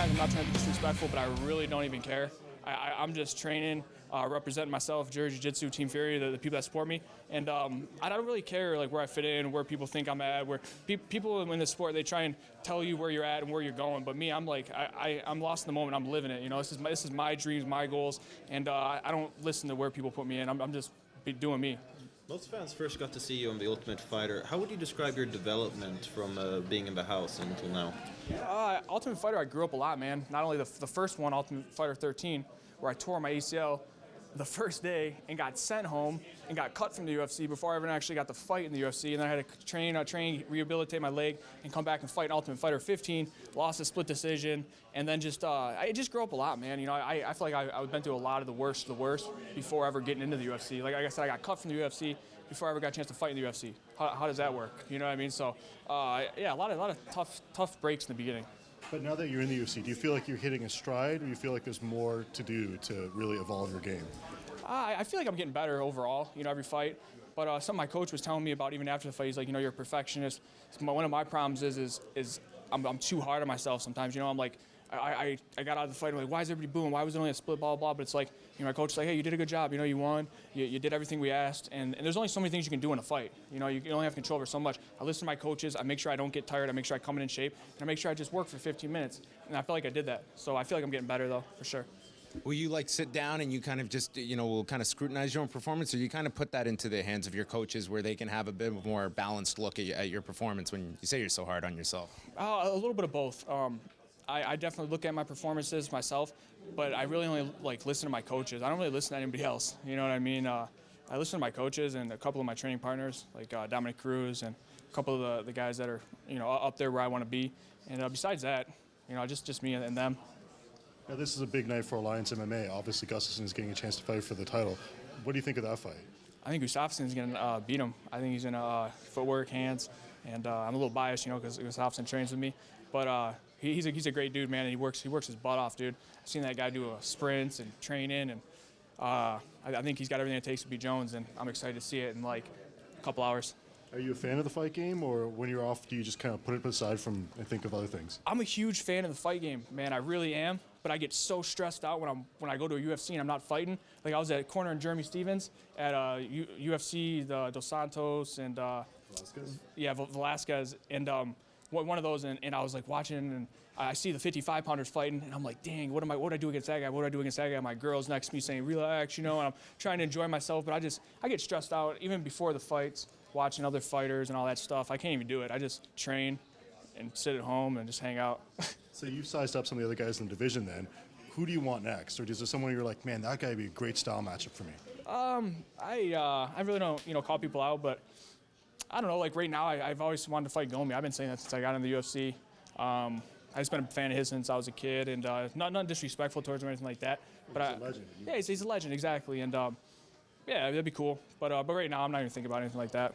guys, I'm not trying to be disrespectful, but I really don't even care. I'm just training, representing myself, Jersey Jiu-Jitsu, Team Fury, the people that support me, and I don't really care like where I fit in, where people think I'm at, where people in the sport, they try and tell you where you're at and where you're going, but me, I'm like, I'm lost in the moment, I'm living it, you know, this is my dreams, my goals, and I don't listen to where people put me in, I'm just doing me. Most fans first got to see you on The Ultimate Fighter. How would you describe your development from being in the house until now? Ultimate Fighter, I grew up a lot, man. Not only the first one, Ultimate Fighter 13, where I tore my ACL the first day and got sent home and got cut from the UFC before I even actually got to fight in the UFC. And then I had to train, rehabilitate my leg, and come back and fight in Ultimate Fighter 15. Lost a split decision, and then I just grew up a lot, man. You know, I feel like I've been through a lot of the worst before ever getting into the UFC. Like I said, I got cut from the UFC before I ever got a chance to fight in the UFC. How does that work? You know what I mean? So, yeah, a lot of tough breaks in the beginning. But now that you're in the UFC, do you feel like you're hitting a stride, or do you feel like there's more to do to really evolve your game? I feel like I'm getting better overall, you know, every fight. But something my coach was telling me about even after the fight, he's like, you know, you're a perfectionist. One of my problems is I'm too hard on myself sometimes. You know, I'm like, I got out of the fight, I'm like, why is everybody booing? Why was it only a split, blah, blah, blah? But it's like, you know, my coach is like, hey, you did a good job. You know, you won. You did everything we asked. And there's only so many things you can do in a fight. You know, you only have control over so much. I listen to my coaches. I make sure I don't get tired. I make sure I come in shape. And I make sure I just work for 15 minutes. And I feel like I did that. So I feel like I'm getting better, though, for sure. Will you like sit down and you kind of just, you know, will kind of scrutinize your own performance, or you kind of put that into the hands of your coaches where they can have a bit more balanced look at your performance when you say you're so hard on yourself? A little bit of both. I definitely look at my performances myself, but I really only like listen to my coaches. I don't really listen to anybody else. You know what I mean? I listen to my coaches and a couple of my training partners, like Dominic Cruz and a couple of the guys that are, you know, up there where I want to be. And besides that, you know, just me and them. Now, this is a big night for Alliance MMA. Obviously, Gustafsson is getting a chance to fight for the title. What do you think of that fight? I think Gustafsson's going to beat him. I think he's going to footwork, hands, and I'm a little biased, you know, because Gustafsson trains with me. But he's a great dude, man, and he works his butt off, dude. I've seen that guy do sprints and training, and I think he's got everything it takes to beat Jones, and I'm excited to see it in like a couple hours. Are you a fan of the fight game, or when you're off, do you just kind of put it aside and think of other things? I'm a huge fan of the fight game, man. I really am. But I get so stressed out when I go to a UFC and I'm not fighting. Like I was at corner in Jeremy Stevens at UFC, Dos Santos and Velasquez? Yeah, Velasquez, and one of those, and I was like watching, and I see the 55-pounders fighting, and I'm like, dang, what do I do against that guy? What do I do against that guy? My girl's next to me saying, relax, you know, and I'm trying to enjoy myself, but I get stressed out even before the fights, watching other fighters and all that stuff. I can't even do it. I just train and sit at home and just hang out. So you've sized up some of the other guys in the division then. Who do you want next? Or is there someone you're like, man, that guy would be a great style matchup for me? I really don't, you know, call people out, but I don't know, like right now, I've always wanted to fight Gomi. I've been saying that since I got in the UFC. I've just been a fan of his since I was a kid, and not disrespectful towards him or anything like that. But he's a legend. Yeah, he's a legend, exactly. And yeah, that'd be cool. But right now, I'm not even thinking about anything like that.